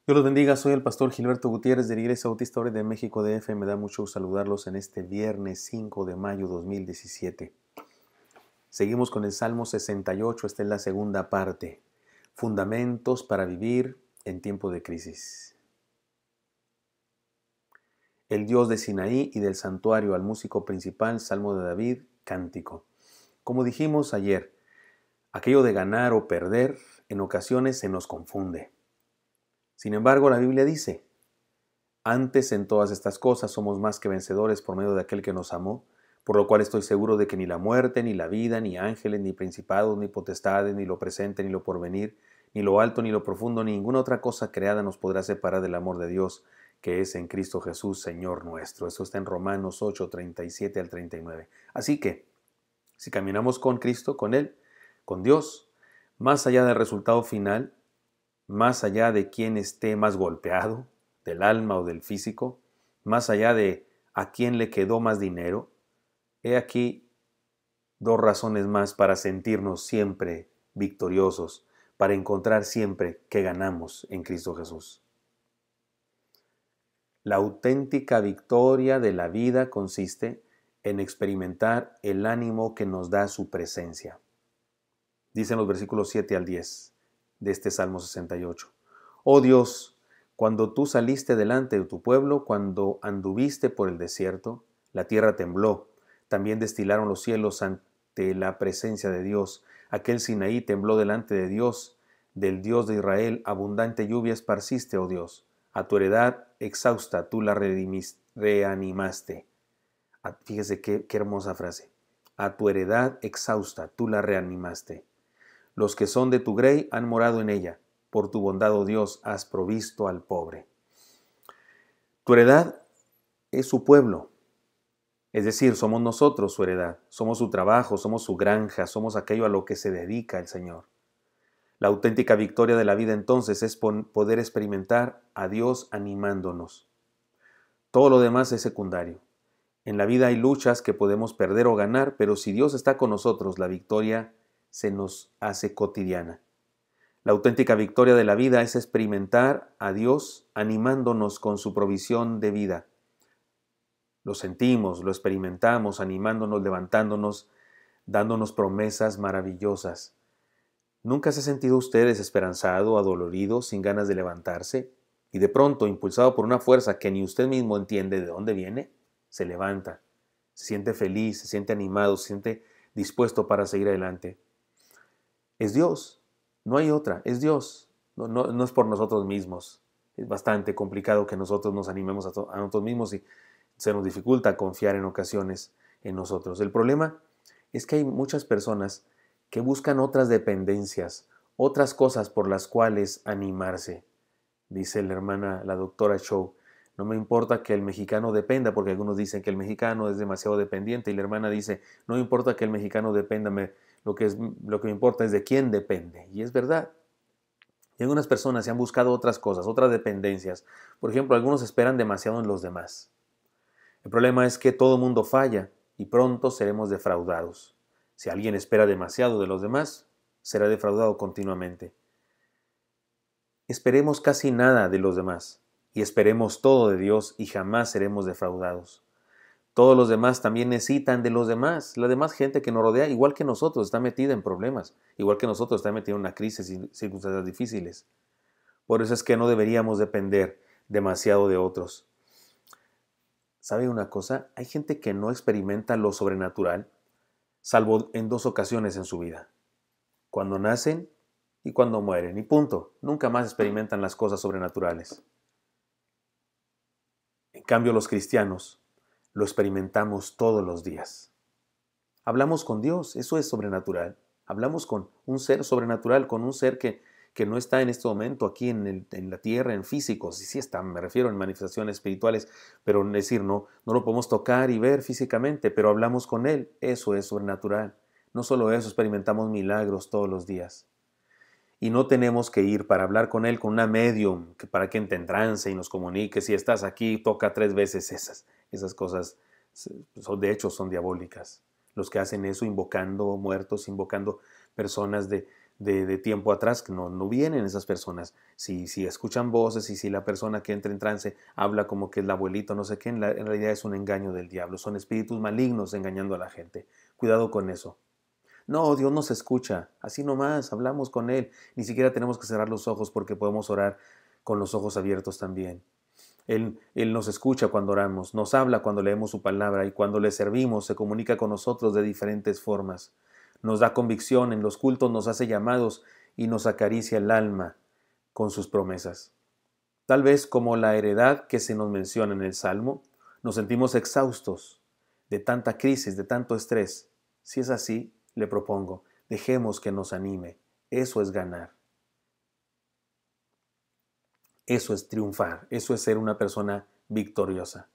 Dios los bendiga, soy el pastor Gilberto Gutiérrez de la Iglesia Bautista Obre de México DF. Me da mucho gusto saludarlos en este viernes 5 de mayo 2017. Seguimos con el Salmo 68, esta es la segunda parte. Fundamentos para vivir en tiempo de crisis. El Dios de Sinaí y del santuario al músico principal, Salmo de David, cántico. Como dijimos ayer, aquello de ganar o perder en ocasiones se nos confunde. Sin embargo, la Biblia dice: antes en todas estas cosas somos más que vencedores por medio de aquel que nos amó, por lo cual estoy seguro de que ni la muerte, ni la vida, ni ángeles, ni principados, ni potestades, ni lo presente, ni lo porvenir, ni lo alto, ni lo profundo, ni ninguna otra cosa creada nos podrá separar del amor de Dios, que es en Cristo Jesús, Señor nuestro. Eso está en Romanos 8, 37 al 39. Así que, si caminamos con Cristo, con Él, con Dios, más allá del resultado final, más allá de quién esté más golpeado, del alma o del físico, más allá de a quién le quedó más dinero, he aquí dos razones más para sentirnos siempre victoriosos, para encontrar siempre que ganamos en Cristo Jesús. La auténtica victoria de la vida consiste en experimentar el ánimo que nos da su presencia. Dicen los versículos 7 al 10 de este Salmo 68. Oh Dios, cuando tú saliste delante de tu pueblo, cuando anduviste por el desierto, la tierra tembló, también destilaron los cielos ante la presencia de Dios. Aquel Sinaí tembló delante de Dios, del Dios de Israel, abundante lluvia esparciste, oh Dios. A tu heredad exhausta tú la reanimaste. Fíjese qué hermosa frase. A tu heredad exhausta tú la reanimaste. Los que son de tu grey han morado en ella. Por tu bondad, oh Dios, has provisto al pobre. Tu heredad es su pueblo. Es decir, somos nosotros su heredad. Somos su trabajo, somos su granja, somos aquello a lo que se dedica el Señor. La auténtica victoria de la vida entonces es poder experimentar a Dios animándonos. Todo lo demás es secundario. En la vida hay luchas que podemos perder o ganar, pero si Dios está con nosotros, la victoria se nos hace cotidiana. La auténtica victoria de la vida es experimentar a Dios animándonos con su provisión de vida. Lo sentimos, lo experimentamos, animándonos, levantándonos, dándonos promesas maravillosas. ¿Nunca se ha sentido usted desesperanzado, adolorido, sin ganas de levantarse? Y de pronto, impulsado por una fuerza que ni usted mismo entiende de dónde viene, se levanta, se siente feliz, se siente animado, se siente dispuesto para seguir adelante. Es Dios, no hay otra, es Dios, no es por nosotros mismos. Es bastante complicado que nosotros nos animemos a nosotros mismos y se nos dificulta confiar en ocasiones en nosotros. El problema es que hay muchas personas que buscan otras dependencias, otras cosas por las cuales animarse. Dice la hermana, la doctora Chow, no me importa que el mexicano dependa, porque algunos dicen que el mexicano es demasiado dependiente, y la hermana dice, no me importa que el mexicano dependa, lo que me importa es de quién depende. Y es verdad. Y algunas personas se han buscado otras cosas, otras dependencias. Por ejemplo, algunos esperan demasiado en los demás. El problema es que todo mundo falla y pronto seremos defraudados. Si alguien espera demasiado de los demás, será defraudado continuamente. Esperemos casi nada de los demás y esperemos todo de Dios y jamás seremos defraudados. Todos los demás también necesitan de los demás. La demás gente que nos rodea, igual que nosotros, está metida en problemas. Igual que nosotros, está metida en una crisis y circunstancias difíciles. Por eso es que no deberíamos depender demasiado de otros. ¿Sabe una cosa? Hay gente que no experimenta lo sobrenatural, salvo en dos ocasiones en su vida. Cuando nacen y cuando mueren. Y punto. Nunca más experimentan las cosas sobrenaturales. En cambio, los cristianos lo experimentamos todos los días. Hablamos con Dios, eso es sobrenatural. Hablamos con un ser sobrenatural, con un ser que no está en este momento aquí en la tierra, en físico. Sí está, me refiero en manifestaciones espirituales, pero es decir, no lo podemos tocar y ver físicamente, pero hablamos con Él. Eso es sobrenatural. No solo eso, experimentamos milagros todos los días. Y no tenemos que ir para hablar con Él con una medium para que entre en trance y nos comunique. Si estás aquí, toca 3 veces esas cosas. De hecho, son diabólicas. Los que hacen eso invocando muertos, invocando personas de de tiempo atrás, que no vienen esas personas. Si escuchan voces y si la persona que entra en trance habla como que el abuelito, no sé qué, en realidad es un engaño del diablo. Son espíritus malignos engañando a la gente. Cuidado con eso. No, Dios nos escucha. Así nomás, hablamos con Él. Ni siquiera tenemos que cerrar los ojos porque podemos orar con los ojos abiertos también. Él nos escucha cuando oramos, nos habla cuando leemos su palabra y cuando le servimos se comunica con nosotros de diferentes formas. Nos da convicción, en los cultos nos hace llamados y nos acaricia el alma con sus promesas. Tal vez como la heredad que se nos menciona en el Salmo, nos sentimos exhaustos de tanta crisis, de tanto estrés. Si es así, le propongo, dejemos que nos anime. Eso es ganar. Eso es triunfar, eso es ser una persona victoriosa.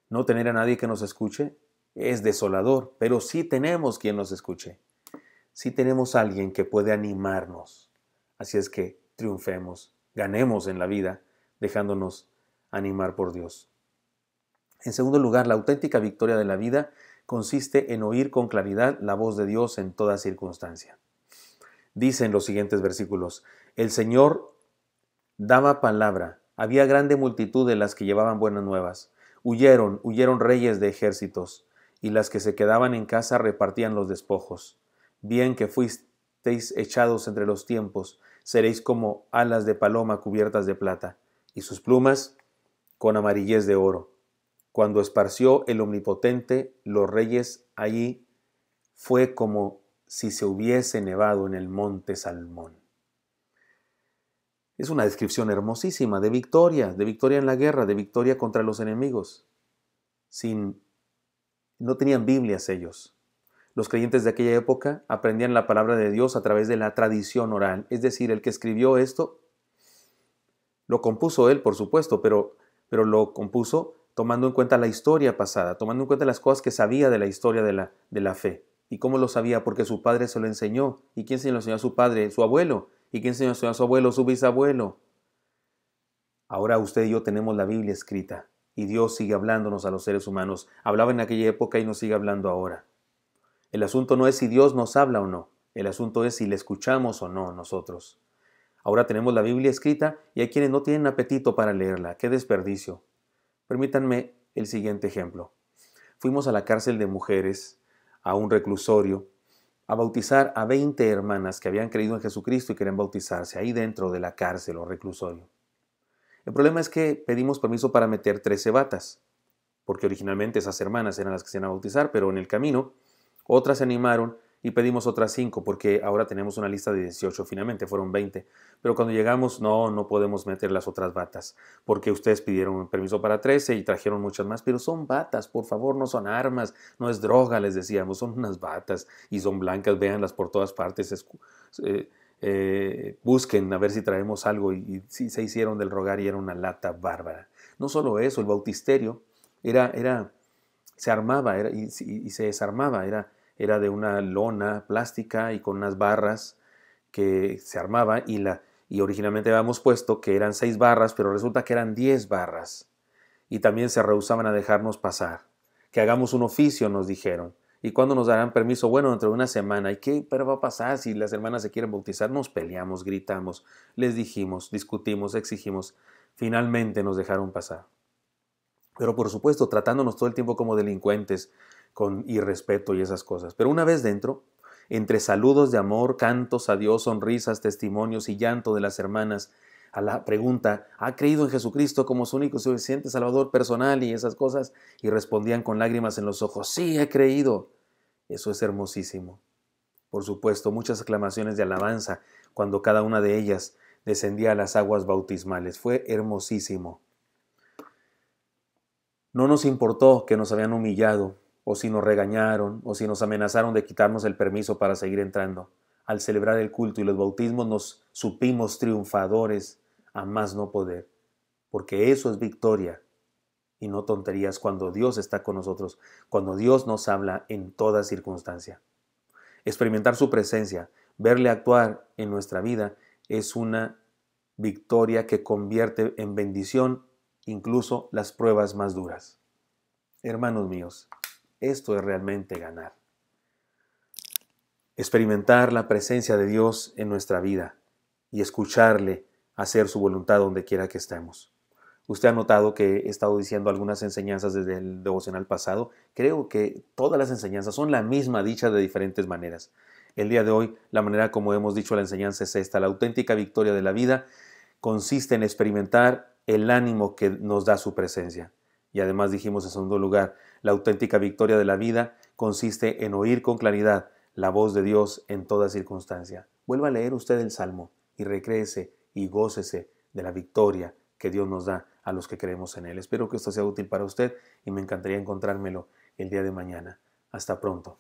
No tener a nadie que nos escuche es desolador, pero sí tenemos quien nos escuche. Sí tenemos alguien que puede animarnos. Así es que triunfemos, ganemos en la vida, dejándonos animar por Dios. En segundo lugar, la auténtica victoria de la vida consiste en oír con claridad la voz de Dios en toda circunstancia. Dice en los siguientes versículos, el Señor daba palabra, había grande multitud de las que llevaban buenas nuevas. Huyeron reyes de ejércitos, y las que se quedaban en casa repartían los despojos. Bien que fuisteis echados entre los tiempos, seréis como alas de paloma cubiertas de plata, y sus plumas con amarillez de oro. Cuando esparció el Omnipotente los reyes allí, fue como si se hubiese nevado en el monte Salmón. Es una descripción hermosísima de victoria en la guerra, de victoria contra los enemigos. No tenían Biblias ellos. Los creyentes de aquella época aprendían la palabra de Dios a través de la tradición oral. Es decir, el que escribió esto, lo compuso él, por supuesto, pero lo compuso tomando en cuenta la historia pasada, tomando en cuenta las cosas que sabía de la historia de la fe. ¿Y cómo lo sabía? Porque su padre se lo enseñó. ¿Y quién se lo enseñó a su padre? Su abuelo. ¿Y quién se lo enseñó a su abuelo? Su bisabuelo. Ahora usted y yo tenemos la Biblia escrita y Dios sigue hablándonos a los seres humanos. Hablaba en aquella época y nos sigue hablando ahora. El asunto no es si Dios nos habla o no. El asunto es si le escuchamos o no nosotros. Ahora tenemos la Biblia escrita y hay quienes no tienen apetito para leerla. ¡Qué desperdicio! Permítanme el siguiente ejemplo. Fuimos a la cárcel de mujeres, a un reclusorio, a bautizar a 20 hermanas que habían creído en Jesucristo y querían bautizarse ahí dentro de la cárcel o reclusorio. El problema es que pedimos permiso para meter 13 batas, porque originalmente esas hermanas eran las que se iban a bautizar, pero en el camino otras se animaron y pedimos otras 5, porque ahora tenemos una lista de 18, finalmente fueron 20. Pero cuando llegamos, no podemos meter las otras batas, porque ustedes pidieron permiso para 13 y trajeron muchas más, pero son batas, por favor, no son armas, no es droga, les decíamos, son unas batas y son blancas, véanlas por todas partes, busquen a ver si traemos algo y sí se hicieron del rogar y era una lata bárbara. No solo eso, el bautisterio se armaba y se desarmaba, era de una lona plástica y con unas barras que se armaba y originalmente habíamos puesto que eran 6 barras, pero resulta que eran 10 barras y también se rehusaban a dejarnos pasar. Que hagamos un oficio, nos dijeron. ¿Y cuándo nos darán permiso? Bueno, dentro de una semana. ¿Y qué pero va a pasar si las hermanas se quieren bautizar? Nos peleamos, gritamos, les dijimos, discutimos, exigimos. Finalmente nos dejaron pasar. Pero por supuesto, tratándonos todo el tiempo como delincuentes, con irrespeto y esas cosas. Pero una vez dentro, entre saludos de amor, cantos a Dios, sonrisas, testimonios y llanto de las hermanas, a la pregunta, ¿ha creído en Jesucristo como su único y suficiente Salvador personal y esas cosas? Y respondían con lágrimas en los ojos, sí, he creído. Eso es hermosísimo. Por supuesto, muchas aclamaciones de alabanza cuando cada una de ellas descendía a las aguas bautismales. Fue hermosísimo. No nos importó que nos habían humillado, o si nos regañaron, o si nos amenazaron de quitarnos el permiso para seguir entrando. Al celebrar el culto y los bautismos nos supimos triunfadores a más no poder, porque eso es victoria y no tonterías cuando Dios está con nosotros, cuando Dios nos habla en toda circunstancia. Experimentar su presencia, verle actuar en nuestra vida es una victoria que convierte en bendición incluso las pruebas más duras. Hermanos míos, esto es realmente ganar. experimentar la presencia de Dios en nuestra vida y escucharle hacer su voluntad donde quiera que estemos. Usted ha notado que he estado diciendo algunas enseñanzas desde el devocional pasado. Creo que todas las enseñanzas son la misma dicha de diferentes maneras. El día de hoy, la manera como hemos dicho la enseñanza es esta: la auténtica victoria de la vida consiste en experimentar el ánimo que nos da su presencia. Y además dijimos en segundo lugar, la auténtica victoria de la vida consiste en oír con claridad la voz de Dios en toda circunstancia. Vuelva a leer usted el Salmo y recréese y gócese de la victoria que Dios nos da a los que creemos en Él. Espero que esto sea útil para usted y me encantaría encontrármelo el día de mañana. Hasta pronto.